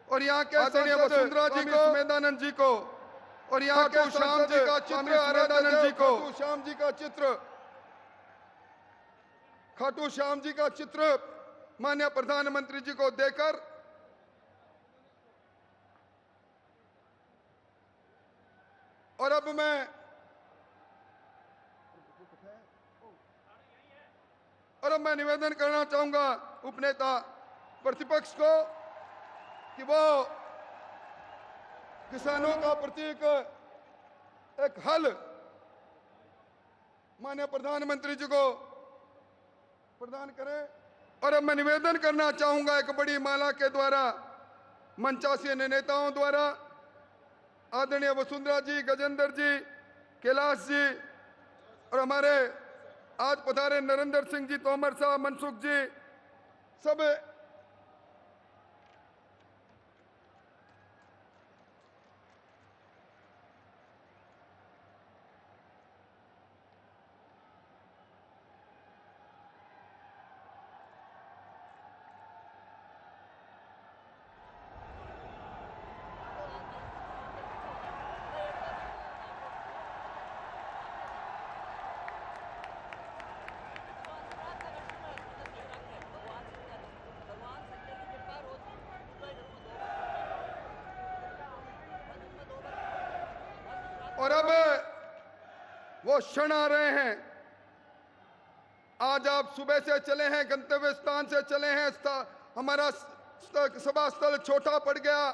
और यहाँ के आदरणीय वसुंधरा जी को, मेदानंद जी को, और यहाँ के श्याम जी का चित्र, मेदानंद जी को, श्याम जी का चित्र, खाटू श्याम जी का चित्र माननीय प्रधानमंत्री जी को देकर और अब मैं निवेदन करना चाहूंगा उपनेता प्रतिपक्ष को कि वो किसानों का प्रतीक एक हल माननीय प्रधानमंत्री जी को प्रदान करें। और अब मैं निवेदन करना चाहूंगा एक बड़ी माला के द्वारा मंचासीन नेताओं द्वारा आदरणीय वसुंधरा जी, गजेंद्र जी, कैलाश जी और हमारे आज पधारे नरेंद्र सिंह जी तोमर साहब, मनसुख जी, सब और अब वो क्षण आ रहे हैं। आज आप सुबह से चले हैं, गंतव्य स्थान से चले हैं, हमारा सभा स्थल छोटा पड़ गया,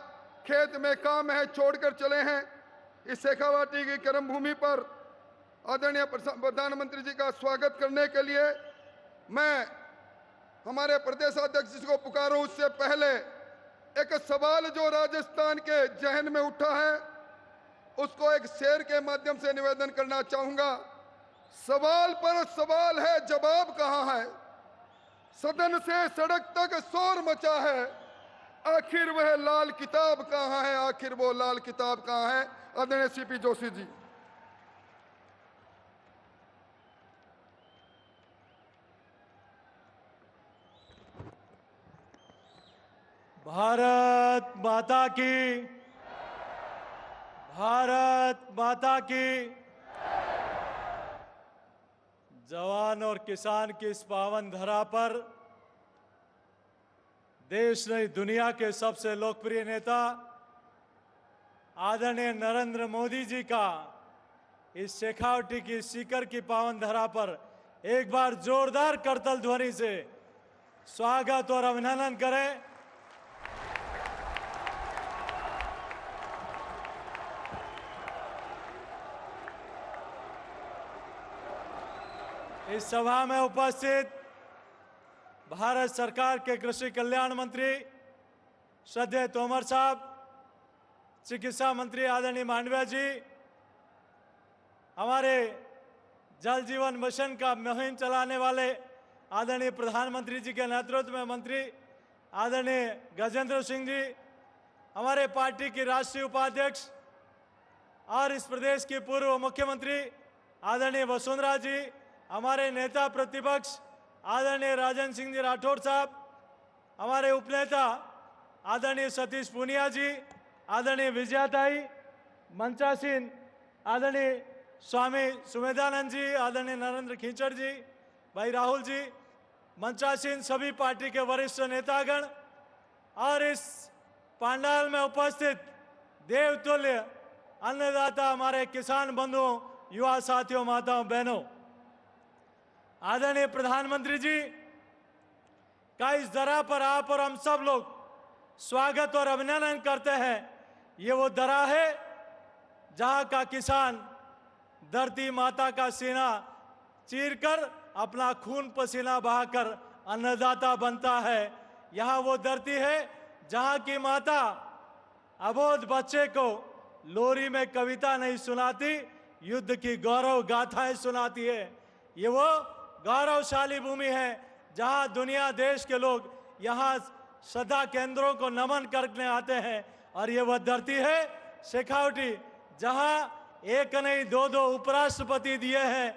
खेत में काम है, छोड़कर चले हैं। इस शेखावाटी की कर्म भूमि पर आदरणीय प्रधानमंत्री जी का स्वागत करने के लिए मैं हमारे प्रदेशाध्यक्ष जी को पुकारूं। उससे पहले एक सवाल जो राजस्थान के जहन में उठा है उसको एक शेर के माध्यम से निवेदन करना चाहूंगा। सवाल पर सवाल है, जवाब कहां है? सदन से सड़क तक शोर मचा है, आखिर वह लाल किताब कहां है? आखिर वो लाल किताब कहां है? आदरणीय सीपी जोशी जी। भारत माता की, भारत माता की। जवान और किसान की इस पावन धरा पर देश नहीं दुनिया के सबसे लोकप्रिय नेता आदरणीय नरेंद्र मोदी जी का इस शेखावटी की सीकर की पावन धरा पर एक बार जोरदार करतल ध्वनि से स्वागत और अभिनंदन करें। इस सभा में उपस्थित भारत सरकार के कृषि कल्याण मंत्री श्रद्धेय तोमर साहब, चिकित्सा मंत्री आदरणीय मांडविया जी, हमारे जल जीवन मिशन का मुहिम चलाने वाले आदरणीय प्रधानमंत्री जी के नेतृत्व में मंत्री आदरणीय गजेंद्र सिंह जी, हमारे पार्टी की राष्ट्रीय उपाध्यक्ष और इस प्रदेश की पूर्व मुख्यमंत्री आदरणीय वसुंधरा जी, हमारे नेता प्रतिपक्ष आदरणीय राजेंद्र सिंह जी राठौर साहब, हमारे उपनेता आदरणीय सतीश पूनिया जी, आदरणीय विजयाताई, मंचासीन आदरणीय स्वामी सुमेधानंद जी, आदरणीय नरेंद्र खींचड़ जी, भाई राहुल जी, मंचासीन सभी पार्टी के वरिष्ठ नेतागण और इस पंडाल में उपस्थित देवतुल्य अन्नदाता हमारे किसान बंधुओं, युवा साथियों, माताओं, बहनों, आदरणीय प्रधानमंत्री जी का इस दरा पर आप और हम सब लोग स्वागत और अभिनंदन करते हैं। ये वो दरा है जहां का किसान धरती माता का सीना चीरकर अपना खून पसीना बहाकर अन्नदाता बनता है। यहाँ वो धरती है जहां की माता अबोध बच्चे को लोरी में कविता नहीं सुनाती, युद्ध की गौरव गाथाएं सुनाती है। ये वो गौरवशाली भूमि है जहां दुनिया देश के लोग यहाँ श्रद्धा केंद्रों को नमन करने आते हैं। और ये वह धरती है शेखावटी जहां एक नहीं दो उपराष्ट्रपति दिए हैं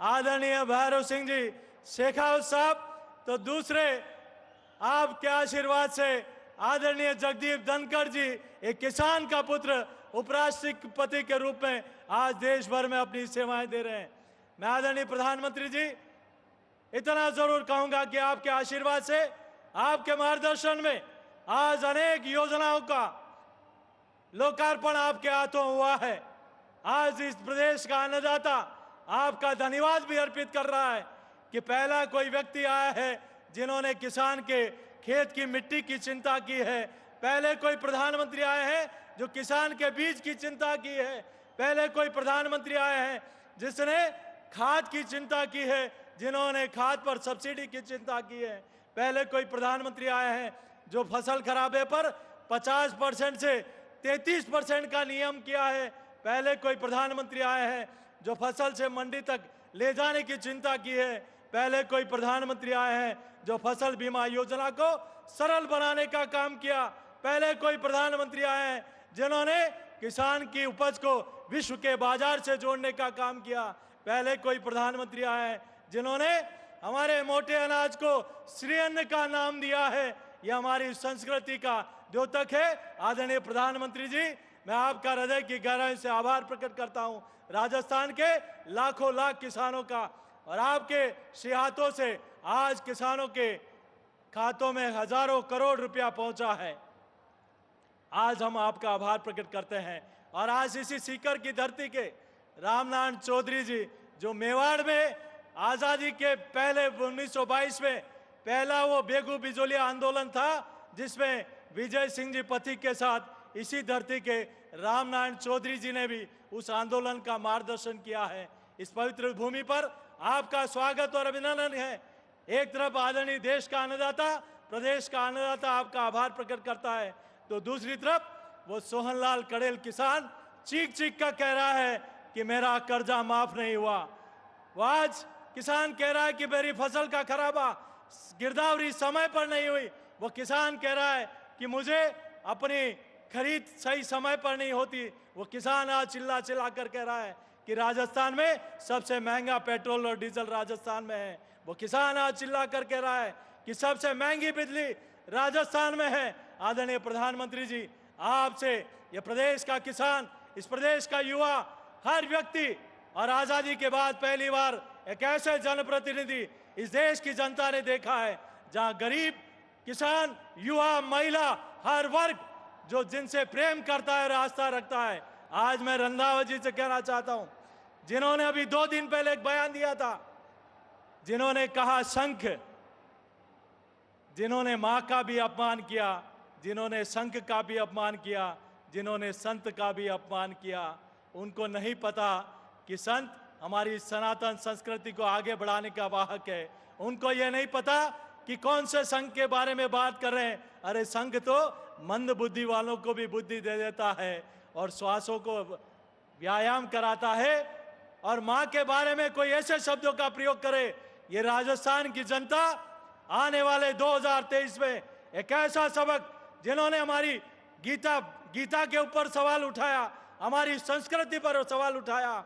आदरणीय भैरव सिंह जी शेखावत साहब, तो दूसरे आपके आशीर्वाद से आदरणीय जगदीप धनखड़ जी एक किसान का पुत्र उपराष्ट्रपति के रूप में आज देश भर में अपनी सेवाएं दे रहे हैं। मैं आदरणीय प्रधानमंत्री जी इतना जरूर कहूंगा कि आपके आशीर्वाद से, आपके मार्गदर्शन में आज अनेक योजनाओं का लोकार्पण आपके हाथों हुआ है। आज इस प्रदेश का अन्नदाता आपका धन्यवाद भी अर्पित कर रहा है कि पहला कोई व्यक्ति आया है जिन्होंने किसान के खेत की मिट्टी की चिंता की है। पहले कोई प्रधानमंत्री आए हैं जो किसान के बीज की चिंता की है। पहले कोई प्रधानमंत्री आए हैं जिसने खाद की चिंता की है, जिन्होंने खाद पर सब्सिडी की चिंता की है। पहले कोई प्रधानमंत्री आए हैं जो फसल खराबे पर 50% से 33% का नियम किया है। पहले कोई प्रधानमंत्री आए हैं जो फसल से मंडी तक ले जाने की चिंता की है। पहले कोई प्रधानमंत्री आए हैं जो फसल बीमा योजना को सरल बनाने का काम किया। पहले कोई प्रधानमंत्री आए हैं जिन्होंने किसान की उपज को विश्व के बाजार से जोड़ने का काम किया। पहले कोई प्रधानमंत्री आए हैं जिन्होंने हमारे मोटे अनाज को श्री अन्न का नाम दिया है। यह हमारी संस्कृति का द्योतक है। आदरणीय प्रधानमंत्री जी, मैं आपका हृदय की गहराई से आभार प्रकट करता हूं राजस्थान के लाखों लाख किसानों का, और आपके सिहातों से आज किसानों के खातों में हजारों करोड़ रुपया पहुंचा है। आज हम आपका आभार प्रकट करते हैं। और आज इसी सीकर की धरती के रामनारायण चौधरी जी, जो मेवाड़ में आज़ादी के पहले 1922 में पहला वो बेगू बिजोलिया आंदोलन था, जिसमें विजय सिंह जी पथिक के साथ इसी धरती के रामनारायण चौधरी जी ने भी उस आंदोलन का मार्गदर्शन किया है। इस पवित्र भूमि पर आपका स्वागत और अभिनंदन है। एक तरफ आदरणीय देश का अन्नदाता, प्रदेश का अन्नदाता आपका आभार प्रकट करता है, तो दूसरी तरफ वो सोहनलाल कड़ेल किसान चीख चीख कर कह रहा है कि मेरा कर्जा माफ नहीं हुआ। वो आज किसान कह रहा है कि मेरी फसल का खराबा गिरदावरी समय पर नहीं हुई। वो किसान कह रहा है कि मुझे अपनी खरीद सही समय पर नहीं होती। वो किसान आज चिल्ला चिल्ला कर कह रहा है कि राजस्थान में सबसे महंगा पेट्रोल और डीजल राजस्थान में है। वो किसान आज चिल्ला कर कह रहा है कि सबसे महंगी बिजली राजस्थान में है। आदरणीय प्रधानमंत्री जी, आपसे ये प्रदेश का किसान, इस प्रदेश का युवा, हर व्यक्ति, और आजादी के बाद पहली बार एक ऐसे जनप्रतिनिधि इस देश की जनता ने देखा है जहां गरीब, किसान, युवा, महिला, हर वर्ग जो जिनसे प्रेम करता है और आस्था रखता है। आज मैं रंधावा जी से कहना चाहता हूं, जिन्होंने अभी 2 दिन पहले एक बयान दिया था, जिन्होंने कहा शंख, जिन्होंने मां का भी अपमान किया, जिन्होंने शंख का भी अपमान किया, जिन्होंने संत का भी अपमान किया, उनको नहीं पता कि संत हमारी सनातन संस्कृति को आगे बढ़ाने का वाहक है। उनको ये नहीं पता कि कौन से संघ के बारे में बात कर रहे हैं। अरे संघ तो मंद बुद्धि वालों को भी बुद्धि दे देता है और श्वासों को व्यायाम कराता है। और मां के बारे में कोई ऐसे शब्दों का प्रयोग करे, ये राजस्थान की जनता आने वाले 2023 में एक ऐसा सबक, जिन्होंने हमारी गीता के ऊपर सवाल उठाया, हमारी संस्कृति पर सवाल उठाया,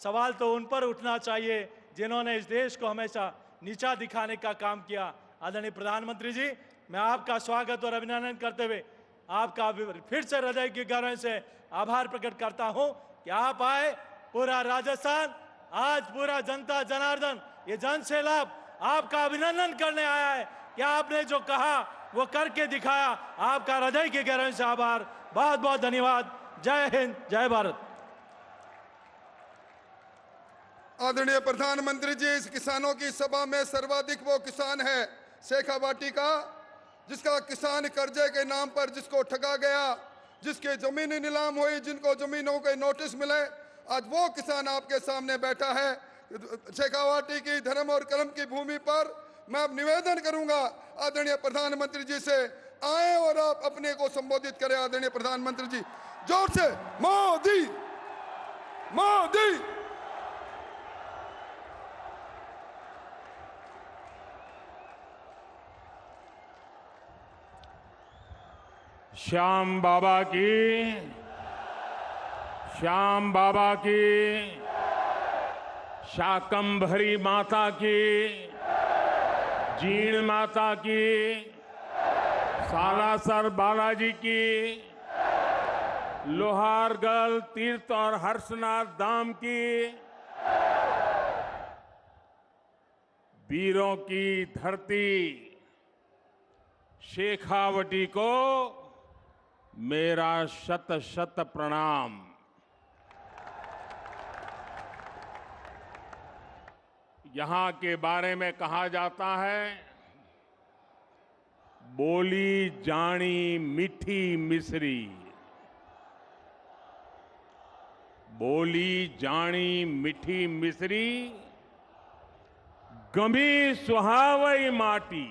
सवाल तो उन पर उठना चाहिए जिन्होंने इस देश को हमेशा नीचा दिखाने का काम किया। आदरणीय प्रधानमंत्री जी, मैं आपका स्वागत और अभिनंदन करते हुए आपका फिर से हृदय की गहराई से आभार प्रकट करता हूं कि आप आए। पूरा राजस्थान, आज पूरा जनता जनार्दन, ये जन सैलाब आपका अभिनंदन करने आया है कि आपने जो कहा वो करके दिखाया। आपका हृदय की गहराई से आभार, बहुत बहुत धन्यवाद। जय हिंद, जय भारत। आदरणीय प्रधानमंत्री जी, इस किसानों की सभा में सर्वाधिक वो किसान है शेखावाटी का, जिसका किसान कर्जे के नाम पर जिसको ठगा गया, जिसके जमीन नीलाम हुई, जिनको जमीनों के नोटिस मिले, आज वो किसान आपके सामने बैठा है शेखावाटी की धर्म और कर्म की भूमि पर। मैं अब निवेदन करूंगा आदरणीय प्रधानमंत्री जी से, आए और आप अपने को संबोधित करें। आदरणीय प्रधानमंत्री जी, जोर से मोदी मोदी। श्याम बाबा की, श्याम बाबा की, शाकंभरी माता की, जीण माता की, सालासर बालाजी की, लोहारगढ़ तीर्थ और हर्षनाथ धाम की, वीरों की धरती शेखावटी को मेरा शत शत प्रणाम। यहां के बारे में कहा जाता है, बोली जानी मीठी मिश्री, बोली जानी मीठी मिश्री, गमी सुहावई माटी,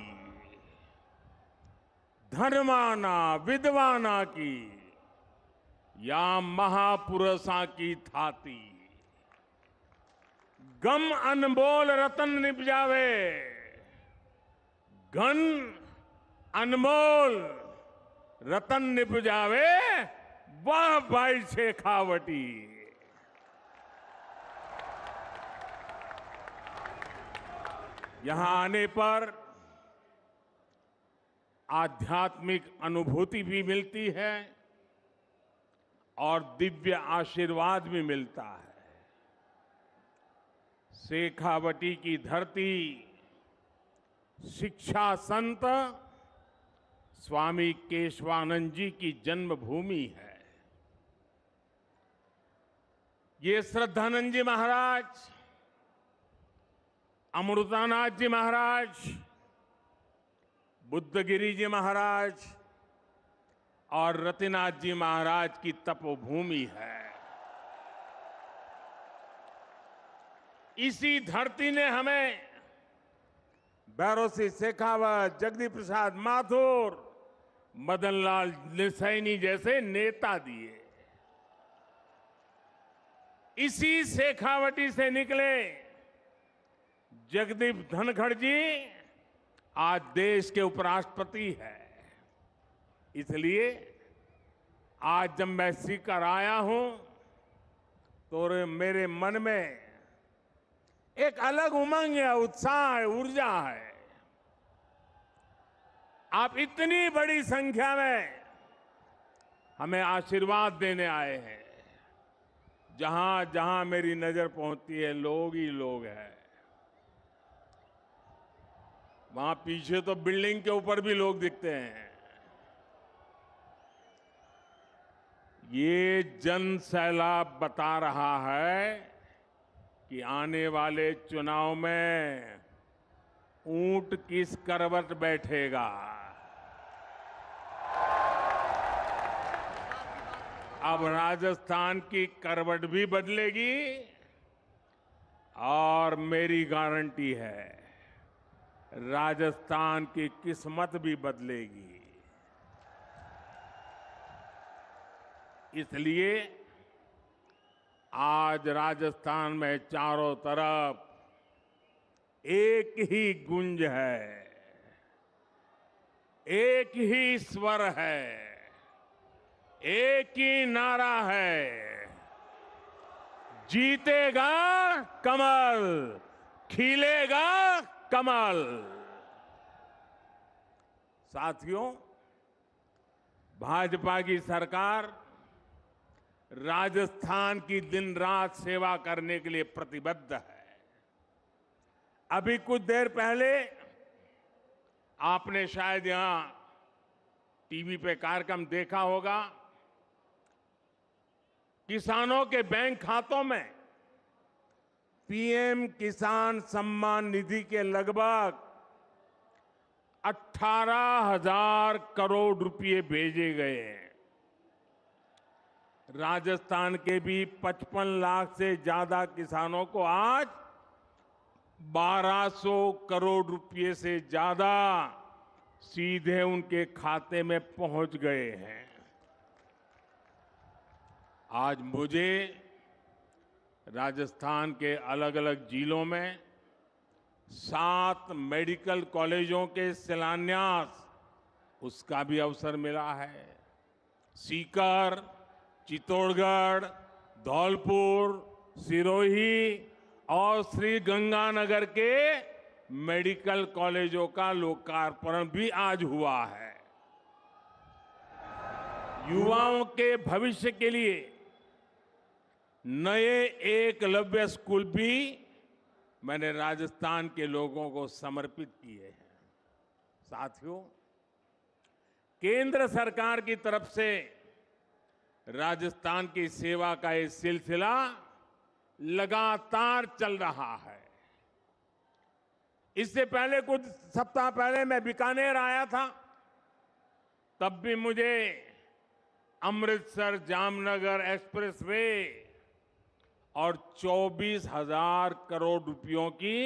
धर्माना विद्वाना की, या महापुरुषा की थाती, गम अनमोल रतन निपजावे, घन अनमोल रतन निपजावे, वाह भाई शेखावटी। यहां आने पर आध्यात्मिक अनुभूति भी मिलती है और दिव्य आशीर्वाद भी मिलता है। शेखावटी की धरती शिक्षा संत स्वामी केशवानंद जी की जन्मभूमि है। ये श्रद्धानंद जी महाराज, अमृतानाथ जी महाराज, बुद्धगिरी जी महाराज और रतिनाथ जी महाराज की तपोभूमि है। इसी धरती ने हमें भैरव सिंह शेखावत, जगदीप प्रसाद माथुर, मदन लाल सैनी जैसे नेता दिए। इसी शेखावटी से निकले जगदीप धनखड़ जी आज देश के उपराष्ट्रपति हैं। इसलिए आज जब मैं सीकर आया हूं तो मेरे मन में एक अलग उमंग है, उत्साह है, ऊर्जा है। आप इतनी बड़ी संख्या में हमें आशीर्वाद देने आए हैं। जहां जहां मेरी नजर पहुंचती है लोग ही लोग हैं। वहां पीछे तो बिल्डिंग के ऊपर भी लोग दिखते हैं। ये जन सैलाब बता रहा है कि आने वाले चुनाव में ऊंट किस करवट बैठेगा। अब राजस्थान की करवट भी बदलेगी और मेरी गारंटी है राजस्थान की किस्मत भी बदलेगी। इसलिए आज राजस्थान में चारों तरफ एक ही गूंज है, एक ही स्वर है, एक ही नारा है, जीतेगा कमल, खिलेगा कमल। साथियों, भाजपा की सरकार राजस्थान की दिन रात सेवा करने के लिए प्रतिबद्ध है। अभी कुछ देर पहले आपने शायद यहां टीवी पे कार्यक्रम देखा होगा। किसानों के बैंक खातों में पीएम किसान सम्मान निधि के लगभग 18,000 करोड़ रुपए भेजे गए हैं। राजस्थान के भी 55 लाख से ज्यादा किसानों को आज 1200 करोड़ रुपए से ज्यादा सीधे उनके खाते में पहुंच गए हैं। आज मुझे राजस्थान के अलग अलग जिलों में 7 मेडिकल कॉलेजों के शिलान्यास उसका भी अवसर मिला है। सीकर, चित्तौड़गढ़, धौलपुर, सिरोही और श्री गंगानगर के मेडिकल कॉलेजों का लोकार्पण भी आज हुआ है। युवाओं के भविष्य के लिए नए एकलव्य स्कूल भी मैंने राजस्थान के लोगों को समर्पित किए हैं। साथियों, केंद्र सरकार की तरफ से राजस्थान की सेवा का ये सिलसिला लगातार चल रहा है। इससे पहले कुछ सप्ताह पहले मैं बीकानेर आया था, तब भी मुझे अमृतसर जामनगर एक्सप्रेसवे और 24,000 करोड़ रुपयों की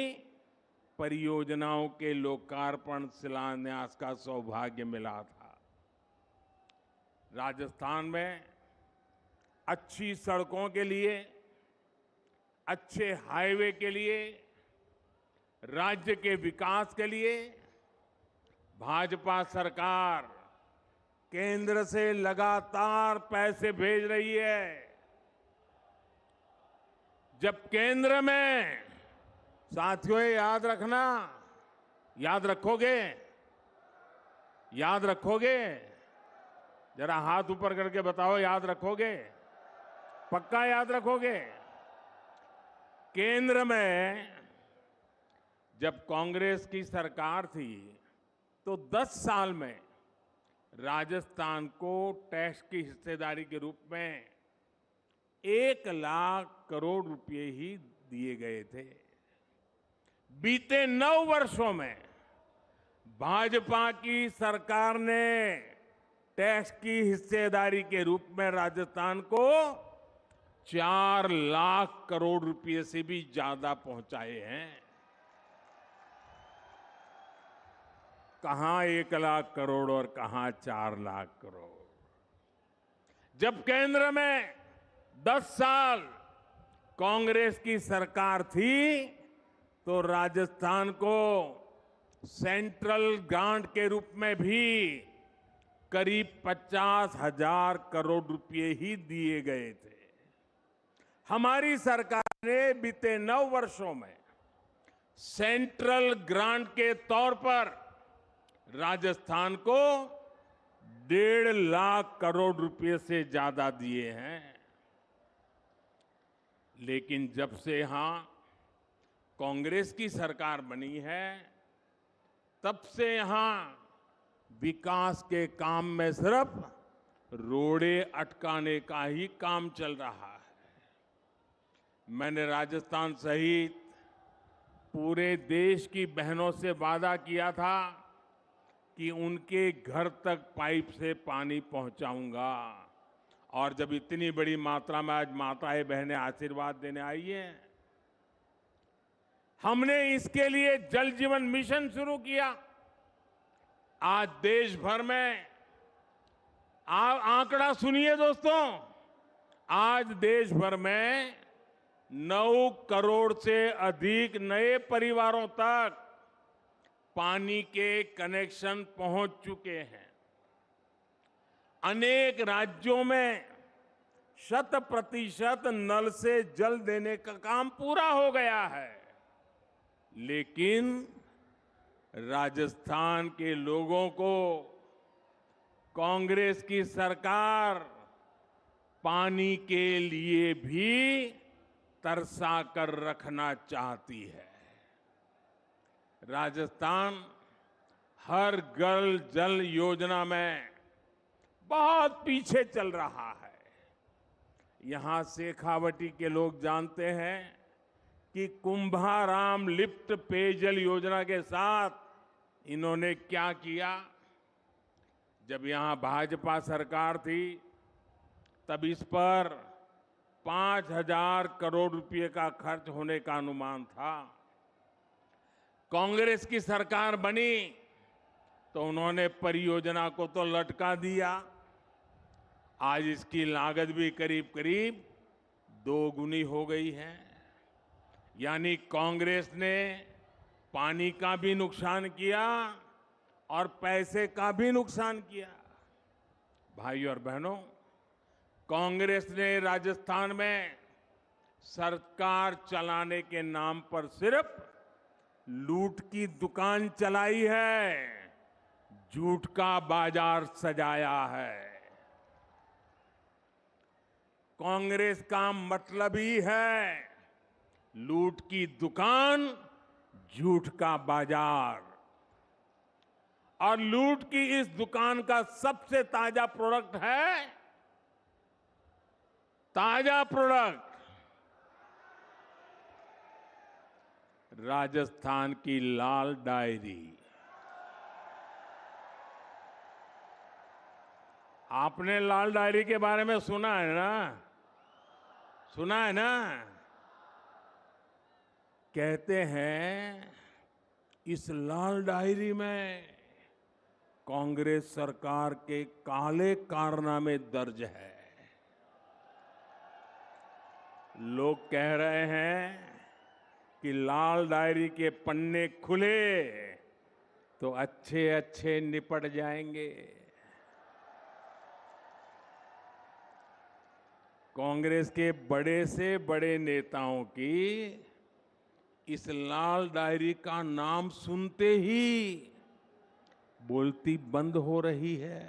परियोजनाओं के लोकार्पण शिलान्यास का सौभाग्य मिला था। राजस्थान में अच्छी सड़कों के लिए, अच्छे हाईवे के लिए, राज्य के विकास के लिए भाजपा सरकार केंद्र से लगातार पैसे भेज रही है। जब केंद्र में, साथियों याद रखना, याद रखोगे, याद रखोगे, जरा हाथ ऊपर करके बताओ, याद रखोगे, पक्का याद रखोगे। केंद्र में जब कांग्रेस की सरकार थी तो 10 साल में राजस्थान को टैक्स की हिस्सेदारी के रूप में 1 लाख करोड़ रुपए ही दिए गए थे। बीते 9 वर्षों में भाजपा की सरकार ने टैक्स की हिस्सेदारी के रूप में राजस्थान को 4 लाख करोड़ रुपए से भी ज्यादा पहुंचाए हैं। कहां 1 लाख करोड़ और कहां 4 लाख करोड़। जब केंद्र में 10 साल कांग्रेस की सरकार थी तो राजस्थान को सेंट्रल ग्रांट के रूप में भी करीब 50,000 करोड़ रुपए ही दिए गए थे। हमारी सरकार ने बीते 9 वर्षों में सेंट्रल ग्रांट के तौर पर राजस्थान को 1.5 लाख करोड़ रुपए से ज्यादा दिए हैं। लेकिन जब से यहां कांग्रेस की सरकार बनी है, तब से यहां विकास के काम में सिर्फ रोड़े अटकाने का ही काम चल रहा है। मैंने राजस्थान सहित पूरे देश की बहनों से वादा किया था कि उनके घर तक पाइप से पानी पहुंचाऊंगा, और जब इतनी बड़ी मात्रा में आज माताएं बहनें आशीर्वाद देने आई हैं, हमने इसके लिए जल जीवन मिशन शुरू किया। आज देश भर में, आंकड़ा सुनिए दोस्तों, आज देश भर में 9 करोड़ से अधिक नए परिवारों तक पानी के कनेक्शन पहुंच चुके हैं। अनेक राज्यों में 100% नल से जल देने का काम पूरा हो गया है। लेकिन राजस्थान के लोगों को कांग्रेस की सरकार पानी के लिए भी तरसा कर रखना चाहती है। राजस्थान हर घर जल योजना में बहुत पीछे चल रहा है। यहां शेखावटी के लोग जानते हैं कि कुंभाराम लिफ्ट पेयजल योजना के साथ इन्होंने क्या किया। जब यहां भाजपा सरकार थी तब इस पर 5,000 करोड़ रुपए का खर्च होने का अनुमान था। कांग्रेस की सरकार बनी तो उन्होंने परियोजना को तो लटका दिया। आज इसकी लागत भी करीब करीब 2 गुनी हो गई है। यानी कांग्रेस ने पानी का भी नुकसान किया और पैसे का भी नुकसान किया। भाइयों और बहनों, कांग्रेस ने राजस्थान में सरकार चलाने के नाम पर सिर्फ लूट की दुकान चलाई है, झूठ का बाजार सजाया है। कांग्रेस का मतलब ही है लूट की दुकान, झूठ का बाजार। और लूट की इस दुकान का सबसे ताजा प्रोडक्ट है, ताजा प्रोडक्ट राजस्थान की लाल डायरी। आपने लाल डायरी के बारे में सुना है ना? सुना है ना? कहते हैं इस लाल डायरी में कांग्रेस सरकार के काले कारनामे दर्ज है। लोग कह रहे हैं कि लाल डायरी के पन्ने खुले तो अच्छे अच्छे निपट जाएंगे। कांग्रेस के बड़े से बड़े नेताओं की इस लाल डायरी का नाम सुनते ही बोलती बंद हो रही है।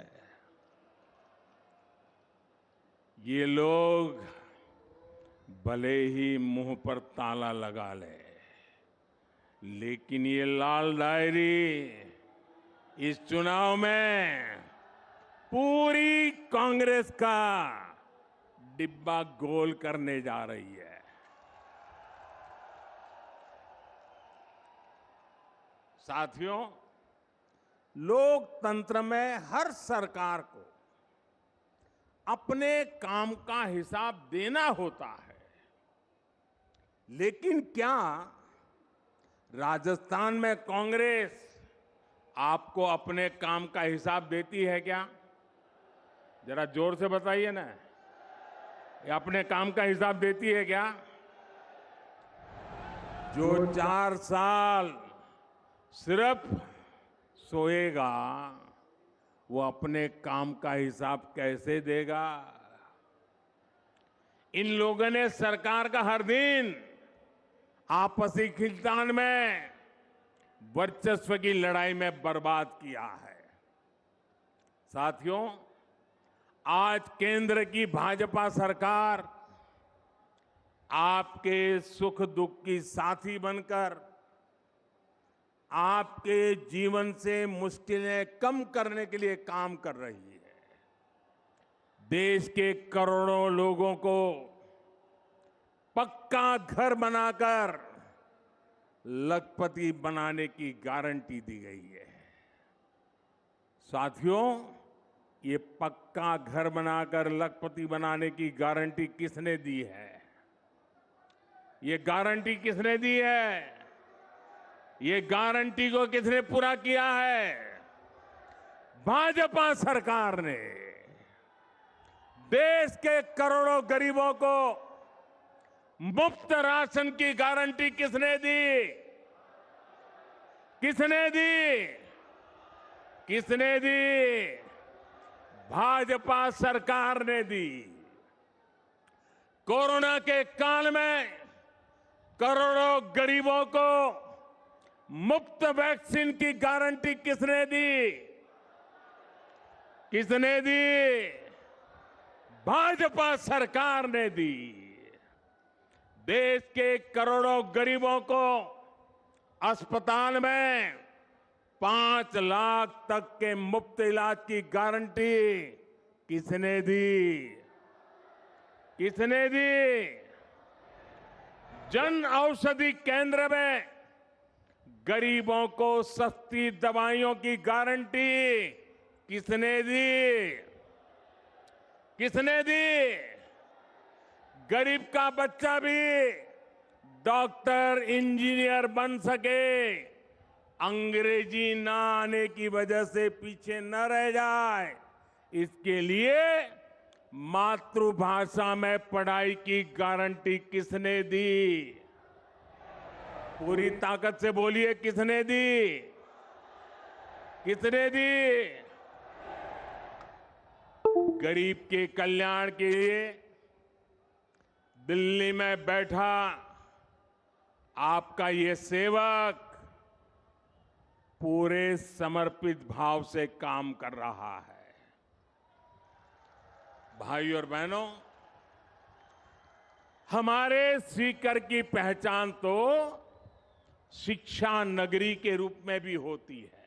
ये लोग भले ही मुंह पर ताला लगा ले, लेकिन ये लाल डायरी इस चुनाव में पूरी कांग्रेस का डिब्बा गोल करने जा रही है। साथियों, लोकतंत्र में हर सरकार को अपने काम का हिसाब देना होता है, लेकिन क्या राजस्थान में कांग्रेस आपको अपने काम का हिसाब देती है क्या? जरा जोर से बताइए ना, ये अपने काम का हिसाब देती है क्या? जो 4 साल सिर्फ सोएगा वो अपने काम का हिसाब कैसे देगा? इन लोगों ने सरकार का हर दिन आपसी खींचतान में, वर्चस्व की लड़ाई में बर्बाद किया है। साथियों, आज केंद्र की भाजपा सरकार आपके सुख दुख की साथी बनकर आपके जीवन से मुश्किलें कम करने के लिए काम कर रही है। देश के करोड़ों लोगों को पक्का घर बनाकर लखपति बनाने की गारंटी दी गई है। साथियों, ये पक्का घर बनाकर लखपति बनाने की गारंटी किसने दी है? ये गारंटी किसने दी है? ये गारंटी को किसने पूरा किया है? भाजपा सरकार ने। देश के करोड़ों गरीबों को मुफ्त राशन की गारंटी किसने दी? किसने दी? किसने दी? भाजपा सरकार ने दी। कोरोना के काल में करोड़ों गरीबों को मुफ्त वैक्सीन की गारंटी किसने दी? किसने दी? भाजपा सरकार ने दी। देश के करोड़ों गरीबों को अस्पताल में 5 लाख तक के मुफ्त इलाज की गारंटी किसने दी? किसने दी? जन औषधि केंद्र में गरीबों को सस्ती दवाइयों की गारंटी किसने दी? किसने दी? गरीब का बच्चा भी डॉक्टर, इंजीनियर बन सके, अंग्रेजी ना आने की वजह से पीछे न रह जाए, इसके लिए मातृभाषा में पढ़ाई की गारंटी किसने दी? पूरी ताकत से बोलिए, किसने दी? किसने दी? गरीब के कल्याण के लिए दिल्ली में बैठा आपका ये सेवक पूरे समर्पित भाव से काम कर रहा है। भाई और बहनों, हमारे सीकर की पहचान तो शिक्षा नगरी के रूप में भी होती है।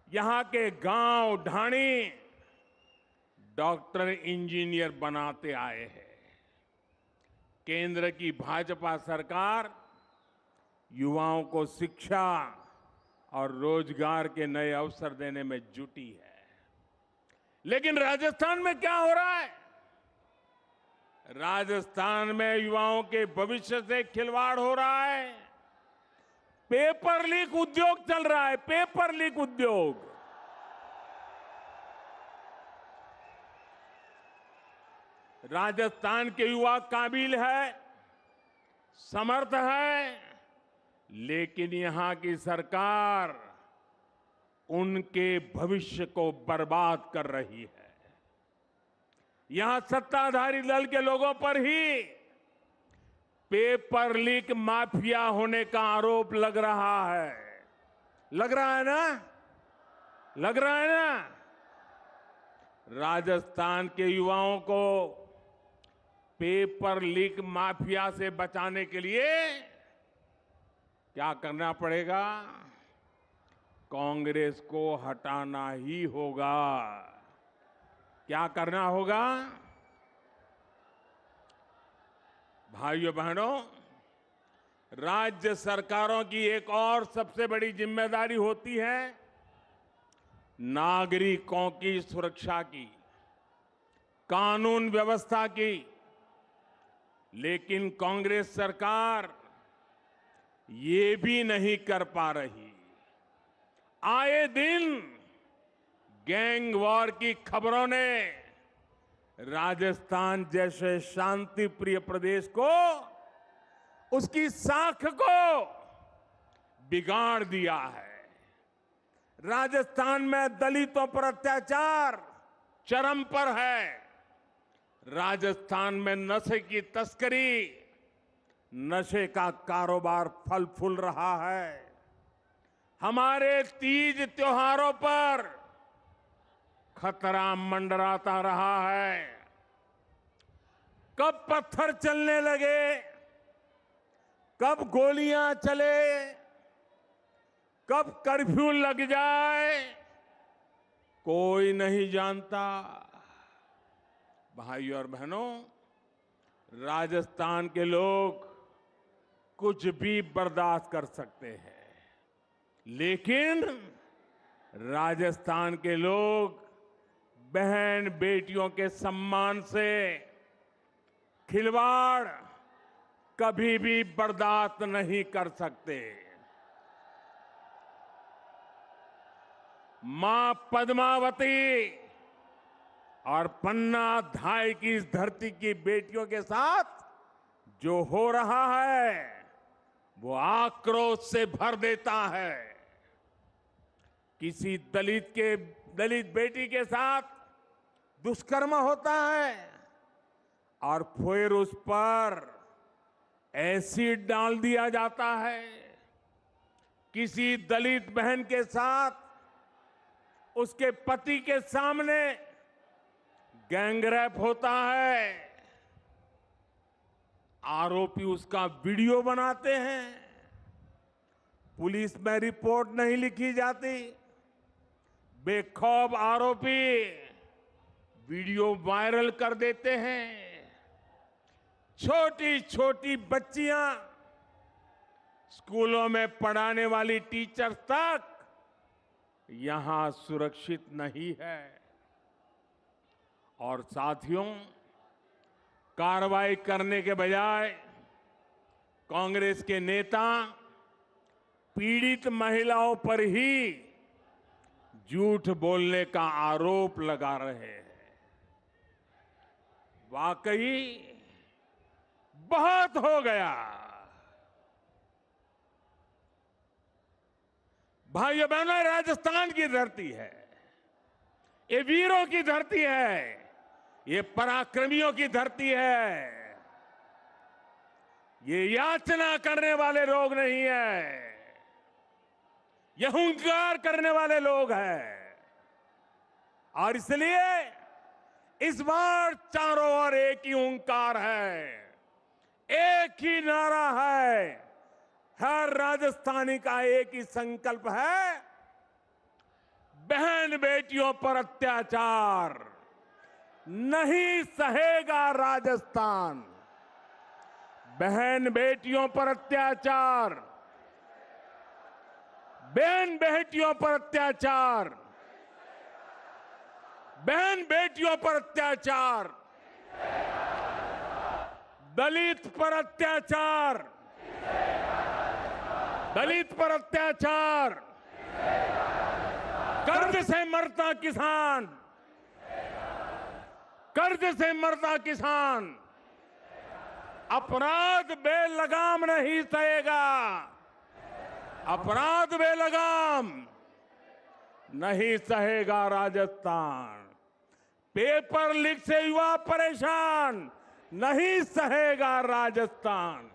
यहां के गांव ढाणी डॉक्टर इंजीनियर बनाते आए हैं। केंद्र की भाजपा सरकार युवाओं को शिक्षा और रोजगार के नए अवसर देने में जुटी है। लेकिन राजस्थान में क्या हो रहा है? राजस्थान में युवाओं के भविष्य से खिलवाड़ हो रहा है। पेपर लीक उद्योग चल रहा है, पेपर लीक उद्योग। राजस्थान के युवा काबिल है, समर्थ है, लेकिन यहां की सरकार उनके भविष्य को बर्बाद कर रही है। यहां सत्ताधारी दल के लोगों पर ही पेपर लीक माफिया होने का आरोप लग रहा है। लग रहा है ना? लग रहा है ना? राजस्थान के युवाओं को पेपर लीक माफिया से बचाने के लिए क्या करना पड़ेगा? कांग्रेस को हटाना ही होगा। क्या करना होगा? भाइयों बहनों, राज्य सरकारों की एक और सबसे बड़ी जिम्मेदारी होती है नागरिकों की सुरक्षा की, कानून व्यवस्था की। लेकिन कांग्रेस सरकार ये भी नहीं कर पा रही। आए दिन गैंग वॉर की खबरों ने राजस्थान जैसे शांति प्रिय प्रदेश को, उसकी साख को बिगाड़ दिया है। राजस्थान में दलितों पर अत्याचार चरम पर है। राजस्थान में नशे की तस्करी, नशे का कारोबार फल फूल रहा है। हमारे तीज त्योहारों पर खतरा मंडराता रहा है। कब पत्थर चलने लगे, कब गोलियां चले, कब कर्फ्यू लग जाए, कोई नहीं जानता। भाइयों और बहनों, राजस्थान के लोग कुछ भी बर्दाश्त कर सकते हैं, लेकिन राजस्थान के लोग बहन बेटियों के सम्मान से खिलवाड़ कभी भी बर्दाश्त नहीं कर सकते। मां पद्मावती और पन्ना धाय की इस धरती की बेटियों के साथ जो हो रहा है वो आक्रोश से भर देता है। किसी दलित बेटी के साथ दुष्कर्म होता है और फिर उस पर एसिड डाल दिया जाता है। किसी दलित बहन के साथ उसके पति के सामने गैंगरेप होता है, आरोपी उसका वीडियो बनाते हैं, पुलिस में रिपोर्ट नहीं लिखी जाती, बेखौफ आरोपी वीडियो वायरल कर देते हैं। छोटी छोटी बच्चियां, स्कूलों में पढ़ाने वाली टीचर्स तक यहां सुरक्षित नहीं है। और साथियों, कार्रवाई करने के बजाय कांग्रेस के नेता पीड़ित महिलाओं पर ही झूठ बोलने का आरोप लगा रहे हैं। वाकई बहुत हो गया। भाइयों बहनों, राजस्थान की धरती है, ये वीरों की धरती है, ये पराक्रमियों की धरती है। ये याचना करने वाले लोग नहीं है, ये हुंकार करने वाले लोग हैं। और इसलिए इस बार चारों ओर एक ही ओंकार है, एक ही नारा है, हर राजस्थानी का एक ही संकल्प है, बहन बेटियों पर अत्याचार नहीं सहेगा राजस्थान। बहन बेटियों पर अत्याचार, बहन बेटियों पर अत्याचार, बहन बेटियों पर अत्याचार, दलित पर अत्याचार, दलित पर अत्याचार, कर्ज से मरता किसान, कर्ज से मरता किसान अपराध बेलगाम नहीं सहेगा, अपराध बेलगाम नहीं सहेगा राजस्थान। पेपर लीक से युवा परेशान नहीं सहेगा राजस्थान।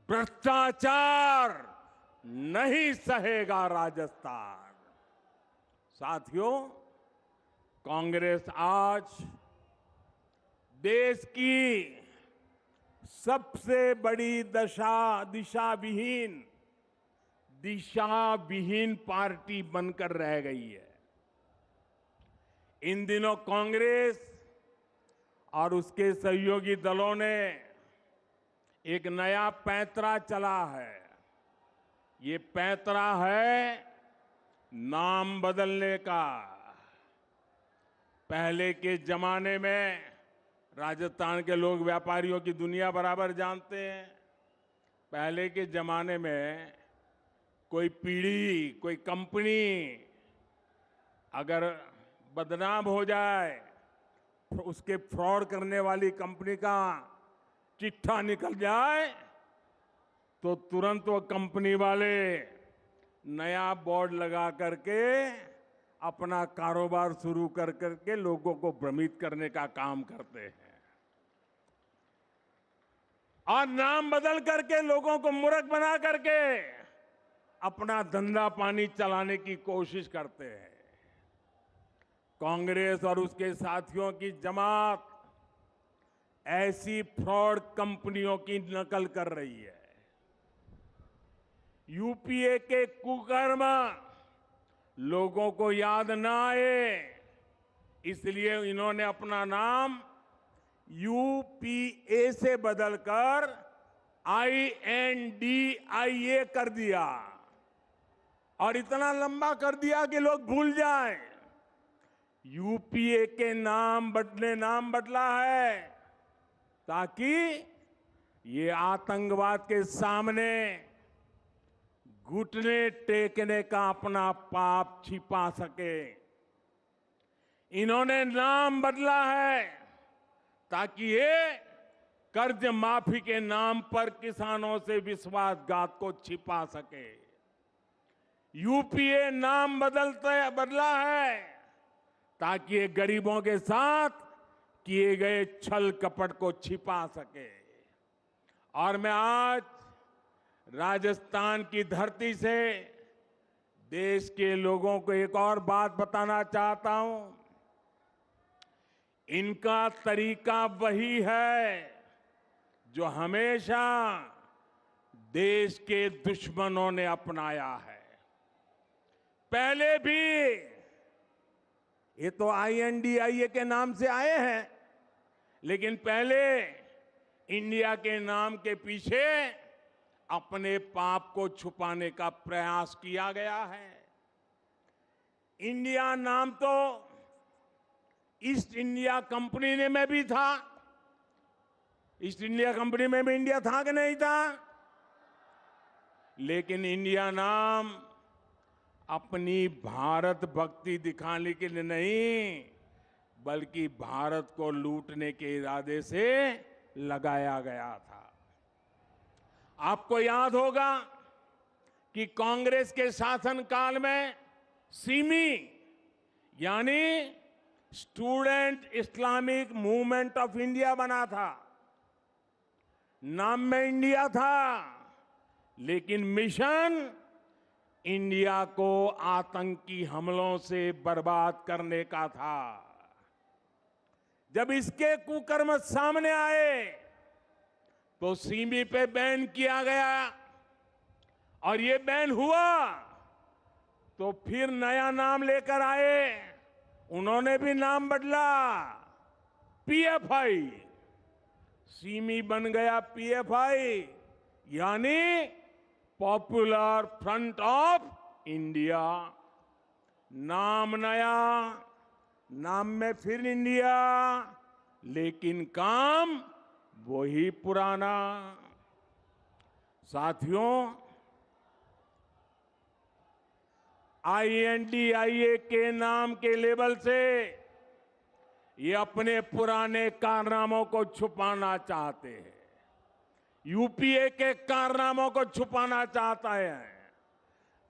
भ्रष्टाचार नहीं सहेगा राजस्थान। साथियों, कांग्रेस आज देश की सबसे बड़ी दिशा विहीन पार्टी बनकर रह गई है। इन दिनों कांग्रेस और उसके सहयोगी दलों ने एक नया पैंतरा चला है। ये पैंतरा है नाम बदलने का। पहले के जमाने में राजस्थान के लोग व्यापारियों की दुनिया बराबर जानते हैं। पहले के जमाने में कोई पीढ़ी, कोई कंपनी अगर बदनाम हो जाए, उसके फ्रॉड करने वाली कंपनी का चिट्ठा निकल जाए, तो तुरंत वो कंपनी वाले नया बोर्ड लगा करके अपना कारोबार शुरू कर करके लोगों को भ्रमित करने का काम करते हैं और नाम बदल करके लोगों को मूर्ख बना करके अपना धंधा पानी चलाने की कोशिश करते हैं। कांग्रेस और उसके साथियों की जमात ऐसी फ्रॉड कंपनियों की नकल कर रही है। यूपीए के कुकर्म लोगों को याद ना आए, इसलिए इन्होंने अपना नाम यूपीए से बदलकर INDIA कर दिया और इतना लंबा कर दिया कि लोग भूल जाएं। यूपीए के नाम बदला है ताकि ये आतंकवाद के सामने घुटने टेकने का अपना पाप छिपा सके। इन्होंने नाम बदला है ताकि ये कर्ज माफी के नाम पर किसानों से विश्वासघात को छिपा सके। यूपीए नाम बदला है ताकि ये गरीबों के साथ किए गए छल कपट को छिपा सके। और मैं आज राजस्थान की धरती से देश के लोगों को एक और बात बताना चाहता हूं। इनका तरीका वही है जो हमेशा देश के दुश्मनों ने अपनाया है। पहले भी ये तो INDIA के नाम से आए हैं, लेकिन पहले इंडिया के नाम के पीछे अपने पाप को छुपाने का प्रयास किया गया है। इंडिया नाम तो ईस्ट इंडिया कंपनी में भी था। ईस्ट इंडिया कंपनी में भी इंडिया था कि नहीं था? लेकिन इंडिया नाम अपनी भारत भक्ति दिखाने के लिए नहीं, बल्कि भारत को लूटने के इरादे से लगाया गया था। आपको याद होगा कि कांग्रेस के शासनकाल में सिमी यानी student Islamic movement of India बना था। नाम में इंडिया था, लेकिन मिशन इंडिया को आतंकी हमलों से बर्बाद करने का था। जब इसके कुकर्म सामने आए तो सीमी पे बैन किया गया और ये बैन हुआ तो फिर नया नाम लेकर आए, उन्होंने भी नाम बदला, पीएफआई। सीमी बन गया पीएफआई, यानी पॉपुलर फ्रंट ऑफ इंडिया। नाम नया, नाम में फिर इंडिया, लेकिन काम वही पुराना। साथियों, INDIA के नाम के लेबल से ये अपने पुराने कारनामों को छुपाना चाहते हैं, यूपीए के कारनामों को छुपाना चाहता है।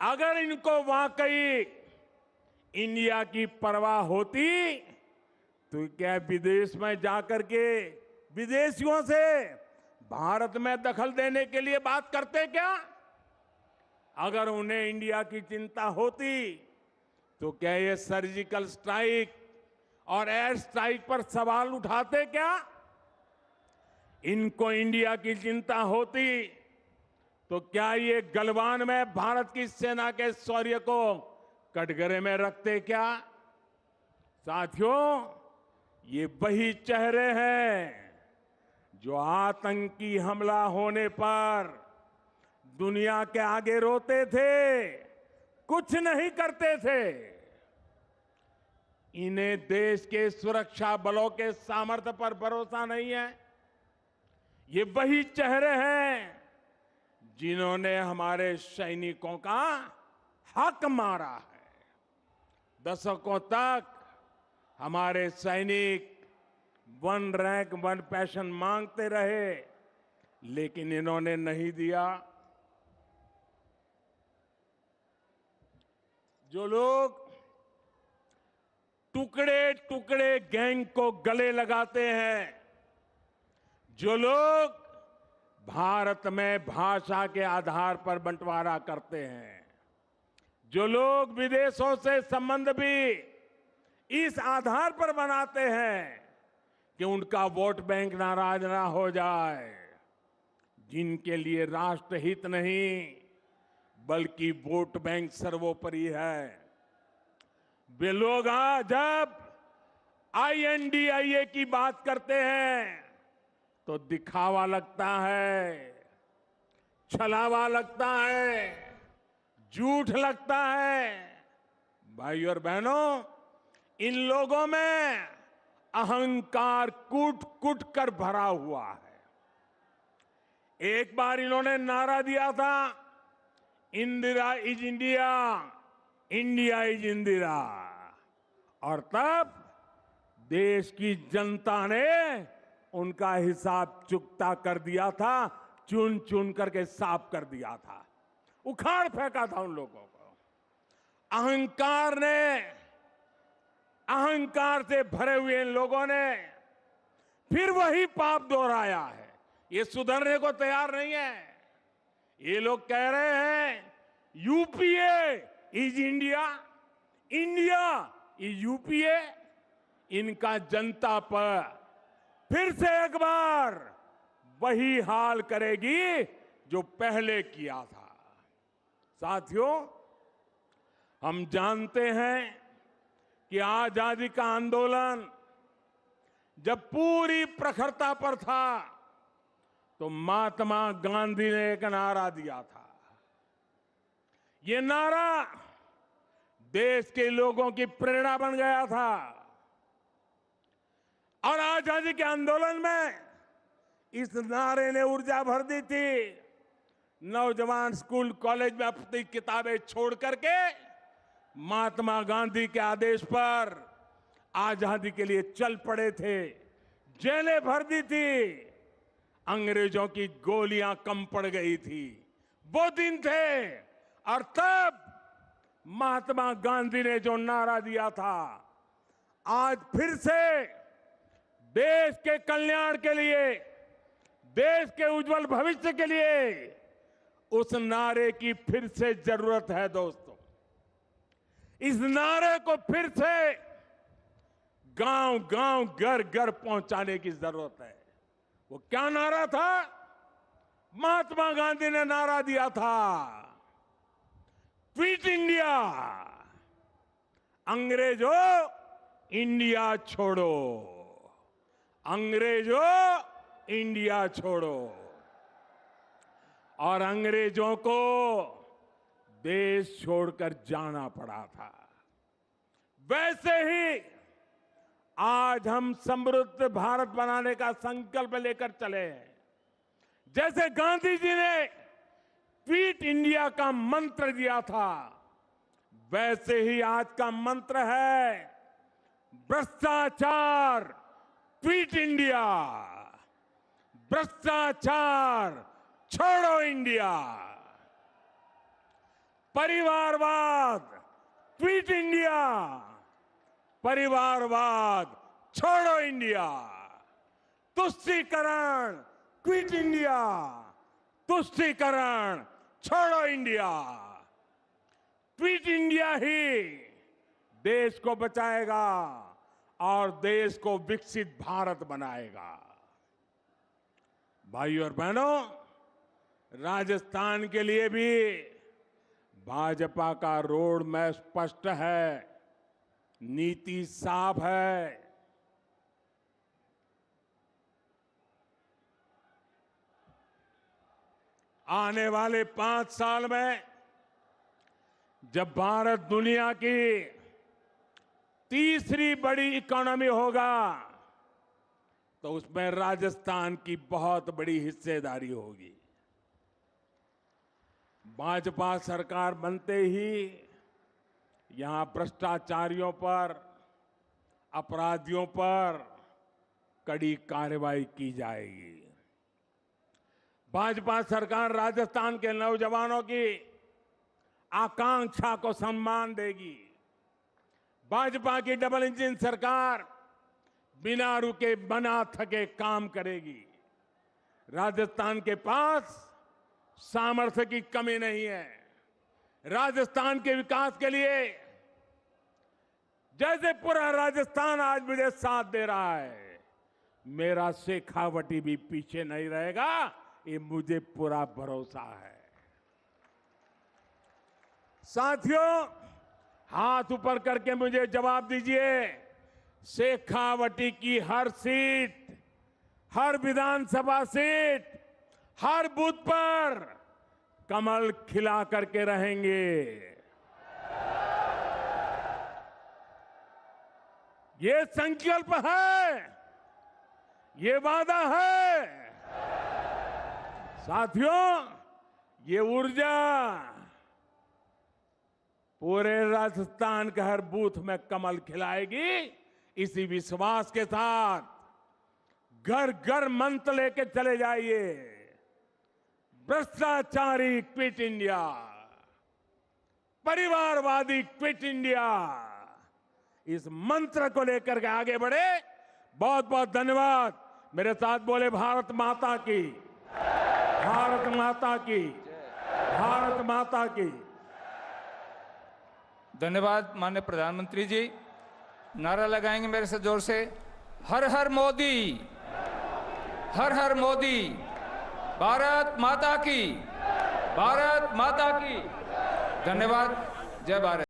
अगर इनको वाकई इंडिया की परवाह होती तो क्या विदेश में जाकर के विदेशियों से भारत में दखल देने के लिए बात करते क्या? अगर उन्हें इंडिया की चिंता होती तो क्या ये सर्जिकल स्ट्राइक और एयर स्ट्राइक पर सवाल उठाते क्या? इनको इंडिया की चिंता होती तो क्या ये गलवान में भारत की सेना के शौर्य को कटघरे में रखते क्या? साथियों, ये वही चेहरे हैं जो आतंकी हमला होने पर दुनिया के आगे रोते थे, कुछ नहीं करते थे। इन्हें देश के सुरक्षा बलों के सामर्थ्य पर भरोसा नहीं है। ये वही चेहरे हैं जिन्होंने हमारे सैनिकों का हक मारा है। दशकों तक हमारे सैनिक 1 रैंक 1 पेंशन मांगते रहे, लेकिन इन्होंने नहीं दिया। जो लोग टुकड़े टुकड़े गैंग को गले लगाते हैं, जो लोग भारत में भाषा के आधार पर बंटवारा करते हैं, जो लोग विदेशों से संबंध भी इस आधार पर बनाते हैं कि उनका वोट बैंक नाराज ना हो जाए, जिनके लिए राष्ट्रहित नहीं बल्कि वोट बैंक सर्वोपरि है, वे लोग आज जब INDIA की बात करते हैं तो दिखावा लगता है, छलावा लगता है, झूठ लगता है। भाई और बहनों, इन लोगों में अहंकार कूट कूट कर भरा हुआ है। एक बार इन्होंने नारा दिया था, Indira is India, India is Indira, और तब देश की जनता ने उनका हिसाब चुकता कर दिया था, चुन चुन करके साफ कर दिया था, उखाड़ फेंका था उन लोगों को। अहंकार से भरे हुए इन लोगों ने फिर वही पाप दोहराया है। ये सुधरने को तैयार नहीं है। ये लोग कह रहे हैं UPA is India, India is UPA. इनका जनता पर फिर से एक बार वही हाल करेगी जो पहले किया था। साथियों, हम जानते हैं कि आजादी का आंदोलन जब पूरी प्रखरता पर था तो महात्मा गांधी ने एक नारा दिया था। ये नारा देश के लोगों की प्रेरणा बन गया था और आजादी के आंदोलन में इस नारे ने ऊर्जा भर दी थी। नौजवान स्कूल कॉलेज में अपनी किताबें छोड़ करके महात्मा गांधी के आदेश पर आजादी के लिए चल पड़े थे, जेलें भर दी थी, अंग्रेजों की गोलियां कम पड़ गई थी। वो दिन थे और तब महात्मा गांधी ने जो नारा दिया था, आज फिर से देश के कल्याण के लिए, देश के उज्जवल भविष्य के लिए उस नारे की फिर से जरूरत है। दोस्तों, इस नारे को फिर से गांव गांव घर घर पहुंचाने की जरूरत है। वो क्या नारा था? महात्मा गांधी ने नारा दिया था, क्विट इंडिया, अंग्रेजों इंडिया छोड़ो, अंग्रेजों इंडिया छोड़ो। और अंग्रेजों को देश छोड़कर जाना पड़ा था। वैसे ही आज हम समृद्ध भारत बनाने का संकल्प लेकर चले हैं। जैसे गांधी जी ने क्विट इंडिया का मंत्र दिया था, वैसे ही आज का मंत्र है भ्रष्टाचार क्विट इंडिया, भ्रष्टाचार छोड़ो इंडिया, परिवारवाद क्विट इंडिया, परिवारवाद छोड़ो इंडिया, तुष्टीकरण क्विट इंडिया, तुष्टीकरण छोड़ो इंडिया। क्विट इंडिया ही देश को बचाएगा और देश को विकसित भारत बनाएगा। भाइयों और बहनों, राजस्थान के लिए भी भाजपा का रोड मैप स्पष्ट है, नीति साफ है। आने वाले 5 साल में जब भारत दुनिया की तीसरी बड़ी इकोनॉमी होगा, तो उसमें राजस्थान की बहुत बड़ी हिस्सेदारी होगी। भाजपा सरकार बनते ही यहां भ्रष्टाचारियों पर, अपराधियों पर कड़ी कार्रवाई की जाएगी। भाजपा सरकार राजस्थान के नौजवानों की आकांक्षा को सम्मान देगी। भाजपा की डबल इंजन सरकार बिना रुके बिना थके काम करेगी। राजस्थान के पास सामर्थ्य की कमी नहीं है। राजस्थान के विकास के लिए जैसे पूरा राजस्थान आज मुझे साथ दे रहा है, मेरा शेखावटी भी पीछे नहीं रहेगा, ये मुझे पूरा भरोसा है। साथियों, हाथ ऊपर करके मुझे जवाब दीजिए, शेखावटी की हर सीट, हर विधानसभा सीट, हर बूथ पर कमल खिला करके रहेंगे। ये संकल्प है, ये वादा है। साथियों, ये ऊर्जा पूरे राजस्थान के हर बूथ में कमल खिलाएगी। इसी विश्वास के साथ घर घर मंत्र लेके चले जाइए, भ्रष्टाचारी क्विट इंडिया, परिवारवादी क्विट इंडिया। इस मंत्र को लेकर के आगे बढ़े। बहुत बहुत धन्यवाद। मेरे साथ बोले भारत माता की, भारत माता की, भारत माता की। धन्यवाद माननीय प्रधानमंत्री जी। नारा लगाएंगे मेरे से जोर से, हर हर मोदी, हर हर मोदी, भारत माता की, भारत माता की। धन्यवाद। जय भारत।